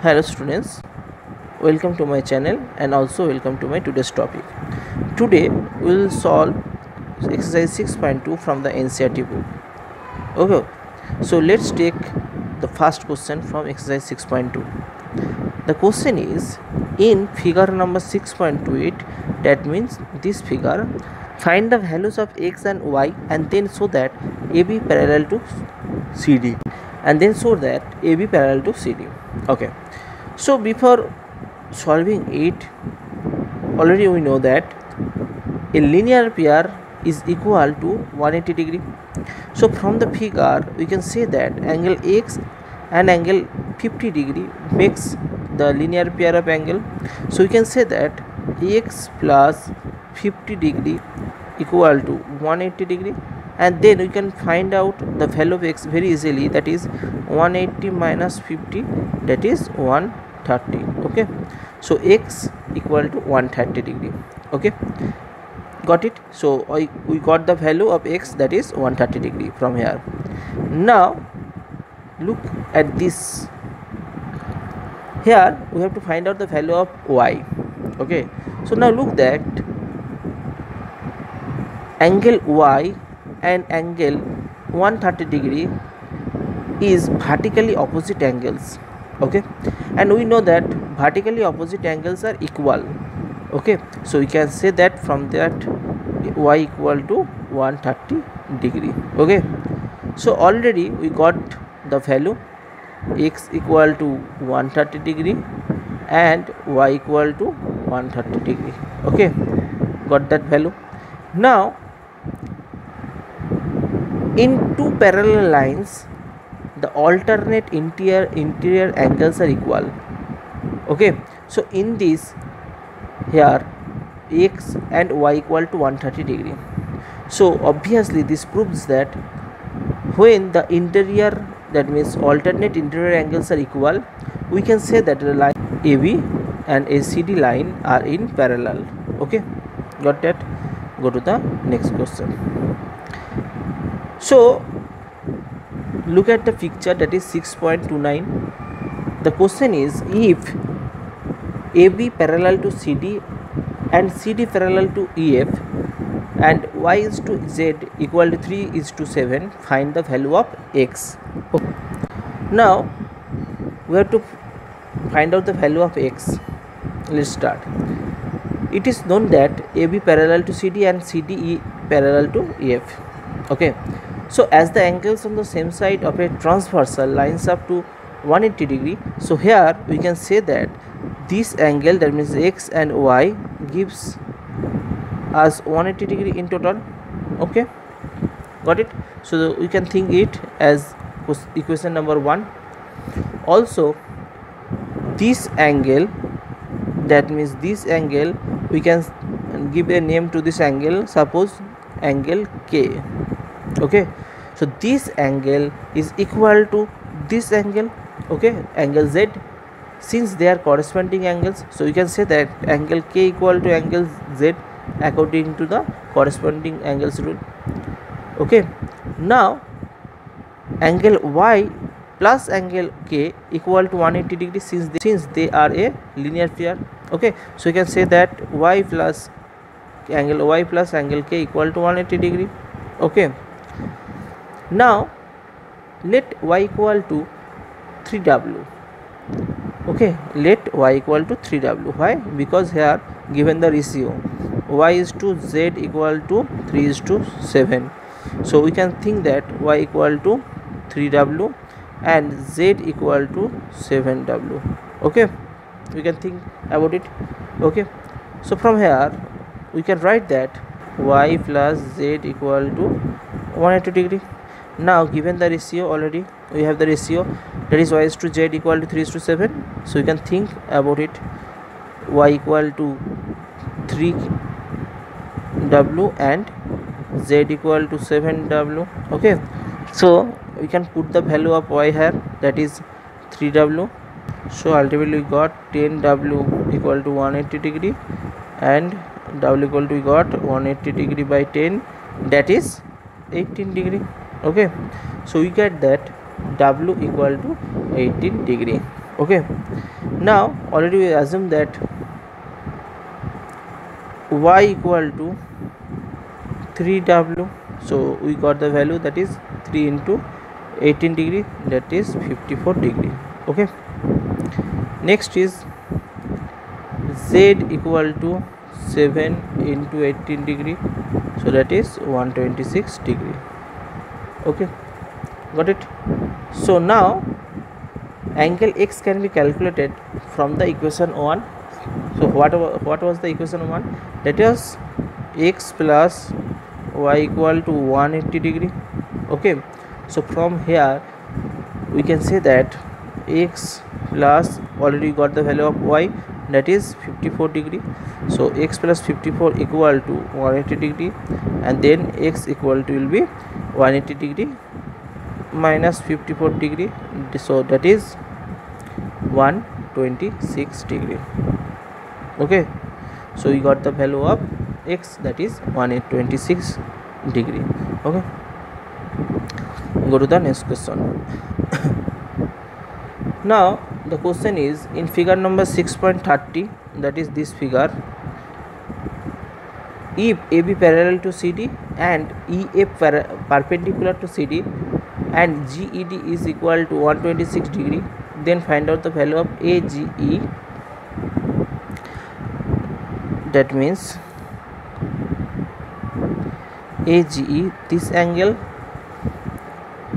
Hello students, welcome to my channel and also welcome to my today's topic. Today we will solve exercise 6.2 from the NCERT book. Okay, so let's take the first question from exercise 6.2. The question is, in figure number 6.28, that means this figure, find the values of x and y and then show that AB parallel to CD and then show that AB parallel to CD. Okay, so before solving it, already we know that a linear pair is equal to 180 degree. So from the figure we can say that angle x and angle 50 degree makes the linear pair of angle. So we can say that x plus 50 degree equal to 180 degree, and then we can find out the value of x very easily, that is 180 minus 50, that is 130. Okay, so x equal to 130 degree. Okay, got it? So we got the value of x, that is 130 degree from here. Now look at this. Here we have to find out the value of y. Okay, so now look that angle y and angle 130 degree is vertically opposite angles. Okay, and we know that vertically opposite angles are equal. Okay, so we can say that from that y equal to 130 degree. Okay, so already we got the value x equal to 130 degree and y equal to 130 degree. Okay, got that value. Now in two parallel lines, the alternate interior angles are equal. Okay, so in this, here x and y equal to 130 degree. So obviously this proves that when the interior, that means alternate interior angles are equal, we can say that the line AB and ACD line are in parallel. Okay, got that? Go to the next question. So look at the picture, that is 6.29. The question is, if AB parallel to CD and CD parallel to EF and y is to z equal to 3:7, find the value of x. Okay. Now we have to find out the value of x. Let's start. It is known that AB parallel to CD and CDE parallel to EF. Okay, so as the angles on the same side of a transversal lines up to 180 degree, so here we can say that this angle, that means x and y, gives us 180 degree in total. Okay, got it? So we can think it as equation number 1. Also this angle, that means this angle, we can give a name to this angle, suppose angle K. Okay, so this angle is equal to this angle, okay, angle Z, since they are corresponding angles. So you can say that angle K equal to angle Z according to the corresponding angles rule. Okay, now angle Y plus angle K equal to 180 degree, since they are a linear pair. Okay, so you can say that y plus angle K equal to 180 degree. Okay, now let y equal to 3w. Okay, let y equal to 3w. Why? Because here given the ratio y is to z equal to 3:7, so we can think that y equal to 3w and z equal to 7w. Okay, we can think about it. Okay, so from here we can write that y plus z equal to 180 degree. Now given the ratio, already we have the ratio, that is y is to z equal to 3:7, so you can think about it, y equal to 3w and z equal to 7w. Okay, so we can put the value of y here, that is 3w. So ultimately we got 10w equal to 180 degree and w equal to, we got 180 degree by 10, that is 18 degree. Okay, so we get that w equal to 18 degree. Okay, now already we assume that y equal to 3w, so we got the value that is 3 into 18 degree, that is 54 degree. Okay, next is z equal to 7 into 18 degree, so that is 126 degree. Okay, got it. So now angle x can be calculated from the equation 1. So what was the equation 1? That is x plus y equal to 180 degree. Okay, so from here we can say that x plus, already got the value of y, that is 54 degree. So x plus 54 equal to 180 degree, and then x equal to will be 180 degree minus 54 degree, so that is 126 degree. Okay, so we got the value of x, that is 126 degree. Okay, go to the next question. Now the question is in figure number 6.30, that is this figure, if AB parallel to CD and EF perpendicular to CD and GED is equal to 126 degree, then find out the value of AGE. That means AGE, this angle,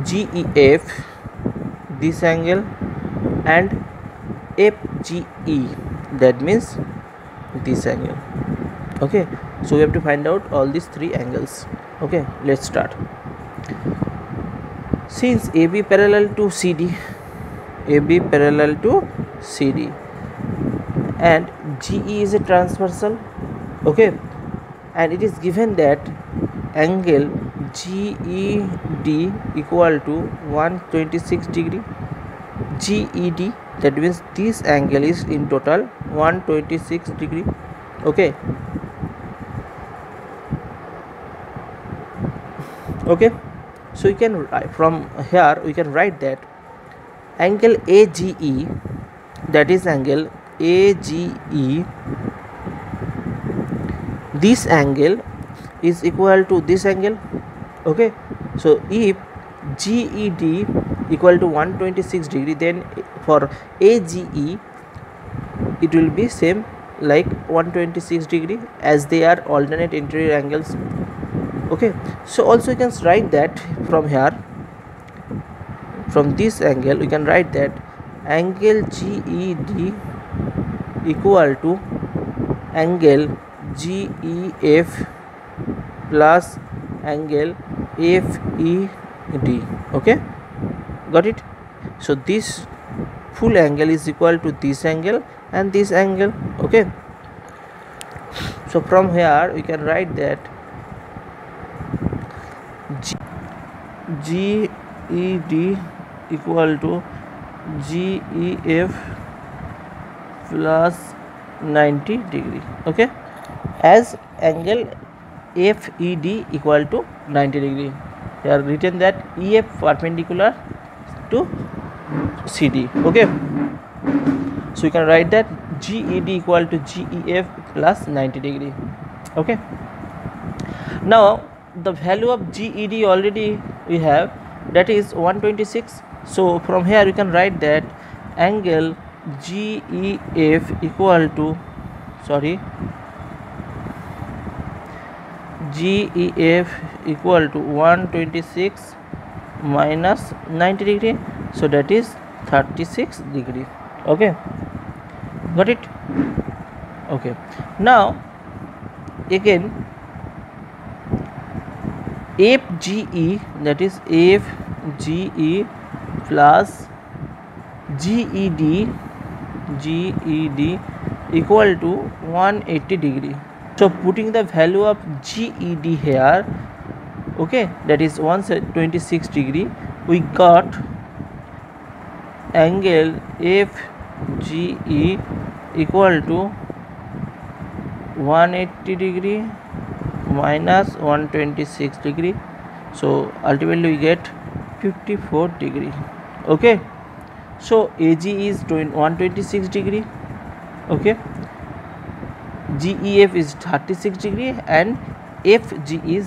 GEF, this angle, and FGE, that means this angle. Okay, so we have to find out all these three angles. Okay, let's start. Since AB parallel to CD, AB parallel to CD, and GE is a transversal. Okay, and it is given that angle GED equal to 126 degree, GED, that means this angle is in total 126 degree. Okay, okay, so you can write, from here we can write that angle AGE, that is angle AGE, this angle is equal to this angle. Okay, so if GED equal to 126 degree, then for AGE it will be same like 126 degree, as they are alternate interior angles. Okay, so also you can write that from here, from this angle we can write that angle GED equal to angle GEF plus angle FED. Okay, got it. So this full angle is equal to this angle and this angle. Okay, so from here we can write that GED equal to GEF plus 90 degree. Okay, as angle FED equal to 90 degree. They are written that EF perpendicular to CD. Okay, so you can write that GED equal to GEF plus 90 degree. Okay, now the value of GED already we have, that is 126. So from here you can write that angle GEF equal to, GEF equal to 126 minus 90 degree, so that is 36 degree. Okay, got it. Okay, now again FGE, that is FGE plus GED equal to 180 degree. So putting the value of GED here, okay, that is 126 degree, we got angle FGE equal to 180 degree minus 126 degree, so ultimately we get 54 degree. Okay, So AG is 126 degree. Okay, GEF is 36 degree, and FGE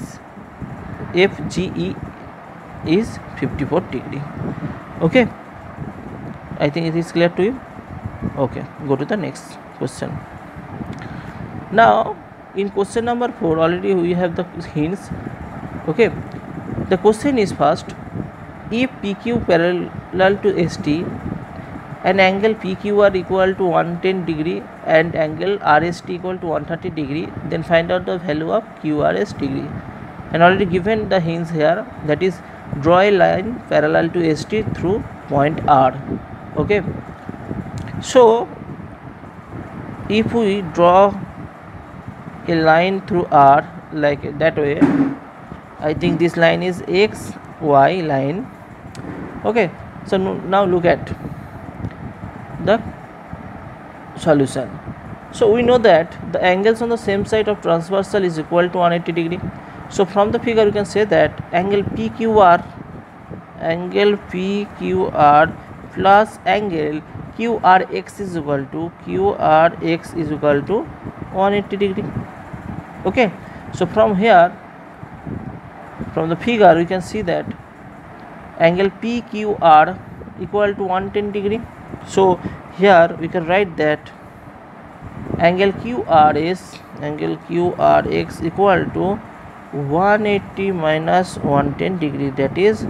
is 54 degree. Okay, I think it is clear to you. Okay, go to the next question. Now in question number 4 already we have the hints. Okay, the question is first, if PQ parallel to ST, an angle PQR equal to 110 degree and angle RST equal to 130 degree, then find out the value of QRS degree. And already given the hints here, that is draw a line parallel to ST through point R. Okay, so if we draw a line through R like that way, I think this line is XY line. Okay, so now look at the solution. So we know that the angles on the same side of transversal is equal to 180 degree. So from the figure you can say that angle PQR plus angle QRX is equal to 180 degree. Okay, so from here, from the figure we can see that angle PQR equal to 110 degree. So here we can write that angle QRX equal to 180 minus 110 degree, that is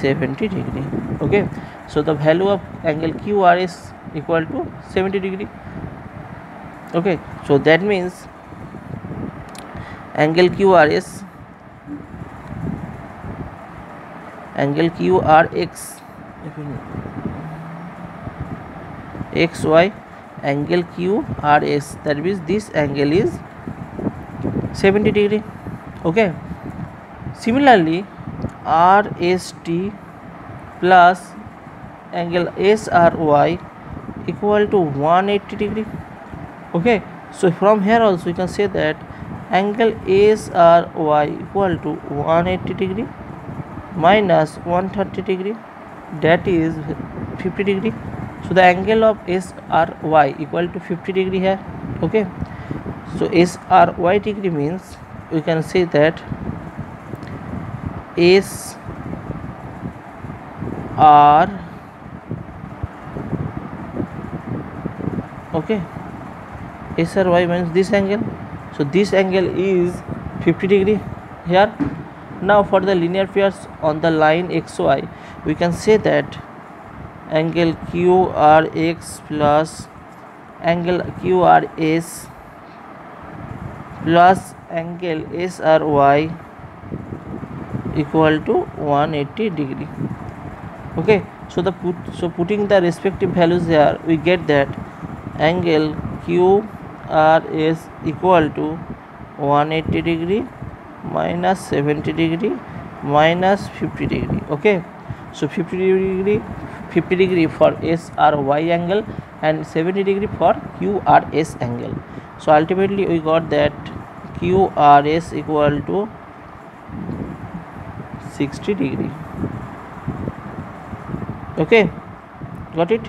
70 degree. Okay, so the value of angle QR is equal to 70 degree. Okay, so that means angle QRX XY angle QRS, that means this angle is 70 degree. Okay, similarly RST plus angle SRY equal to 180 degree. Okay, so from here also you can say that angle SRY equal to 180 degree minus 130 degree, that is 50 degree. So the angle of SRY equal to 50 degree here. Okay, so SRY degree means we can say that SR, okay, SRY means this angle. So this angle is 50 degree here. Now for the linear pairs on the line XY, we can say that angle QRX plus angle QRS plus angle SRY equal to 180 degree. Okay, so putting the respective values here, we get that angle QRS equal to 180 degree minus 70 degree minus 50 degree. Okay, so 50 degree for SRY angle and 70 degree for QRS angle. So ultimately we got that QRS equal to 60 degree. Okay, got it?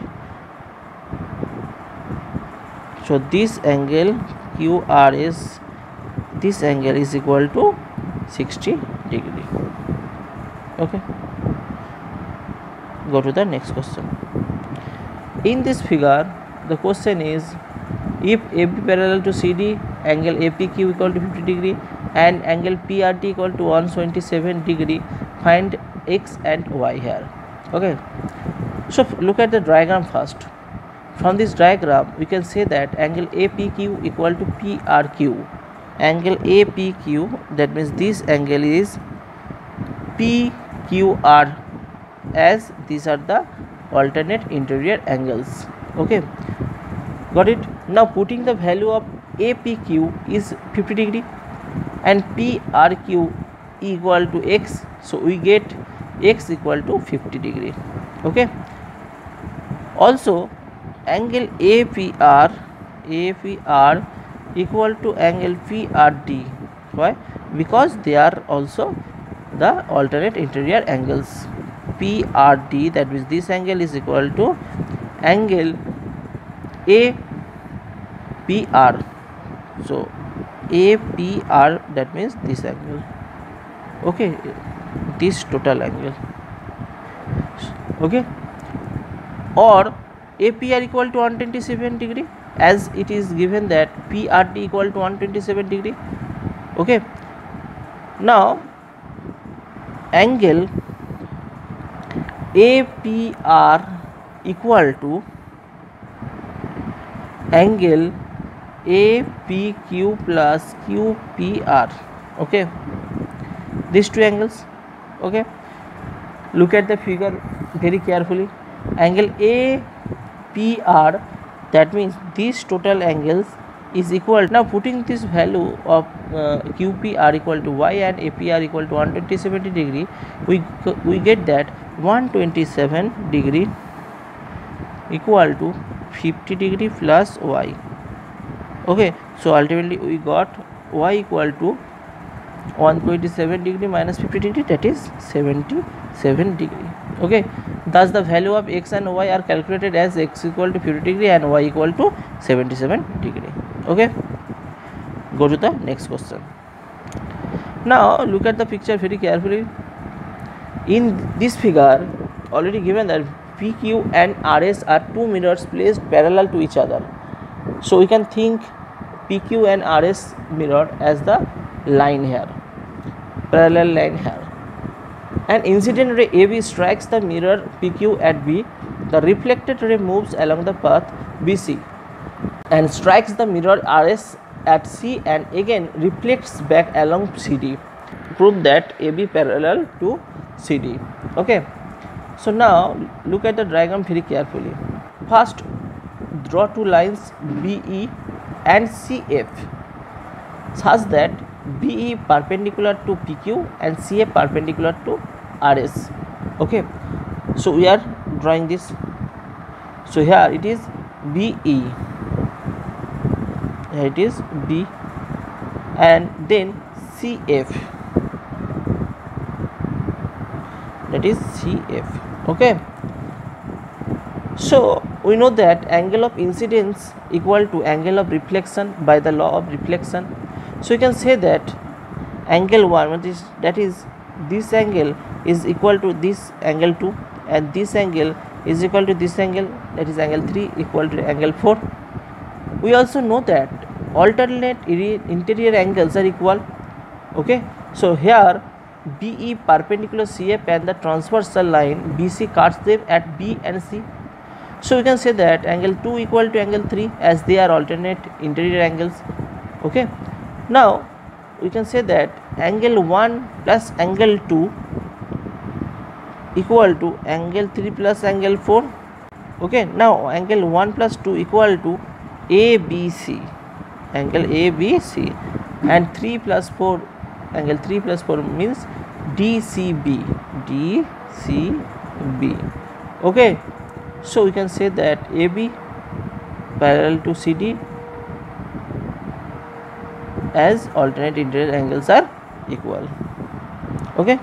So this angle QRS, this angle is equal to 60 degree. Okay, go to the next question. In this figure, the question is, if AB parallel to CD, angle APQ equal to 50 degree and angle PRT equal to 127 degree, find X and Y here. Okay, so look at the diagram first. From this diagram we can say that angle APQ equal to PRQ. Angle APQ, that means this angle is PQR, as these are the alternate interior angles. Okay, got it? Now putting the value of APQ is 50 degree and PRQ equal to X, so we get X equal to 50 degree. Okay, also angle APR equal to angle PRD. Why? Because they are also the alternate interior angles. APRD, that means this angle is equal to angle APR. So APR, that means this angle, okay, this total angle, okay, or APR equal to 127 degree, as it is given that PRD equal to 127 degree. Okay, now angle APR equal to angle APQ plus QPR. Okay, these two angles. Okay, look at the figure very carefully. Angle APR, that means these total angles is equal. Now putting this value of QPR equal to y and APR equal to 127 degree, we get that 127 degree equal to 50 degree plus y. Okay, so ultimately we got y equal to 127 degree minus 50 degree, that is 77 degree. Okay, thus the value of x and y are calculated as x equal to 50 degree and y equal to 77 degree. Okay, go to the next question. Now look at the picture very carefully. In this figure already given that PQ and RS are two mirrors placed parallel to each other. So we can think PQ and RS mirror as the line here, parallel line here. An incident ray AB strikes the mirror PQ at B. The reflected ray moves along the path BC and strikes the mirror RS at C and again reflects back along CD. Prove that AB parallel to CD. Okay, so now look at the diagram very carefully. First, draw two lines BE and CF such that BE perpendicular to PQ and CF perpendicular to RS. Okay, so we are drawing this. So here it is BE, here it is B, and then CF, that is CF. Okay, so we know that angle of incidence equal to angle of reflection by the law of reflection. So you can say that angle 1, that is this angle is equal to this angle 2, and this angle is equal to this angle, that is angle 3 equal to angle 4. We also know that alternate interior angles are equal. Okay, so here BE perpendicular CF and the transversal line BC cuts them at B and C. So we can say that angle 2 equal to angle 3 as they are alternate interior angles. Okay, now we can say that angle 1 plus angle 2 equal to angle 3 plus angle 4. Okay, now angle 1 plus 2 equal to ABC, angle ABC, and 3 plus 4, angle 3 plus 4 means DCB, DCB. Okay, so we can say that AB parallel to CD as alternate interior angles are equal. Okay.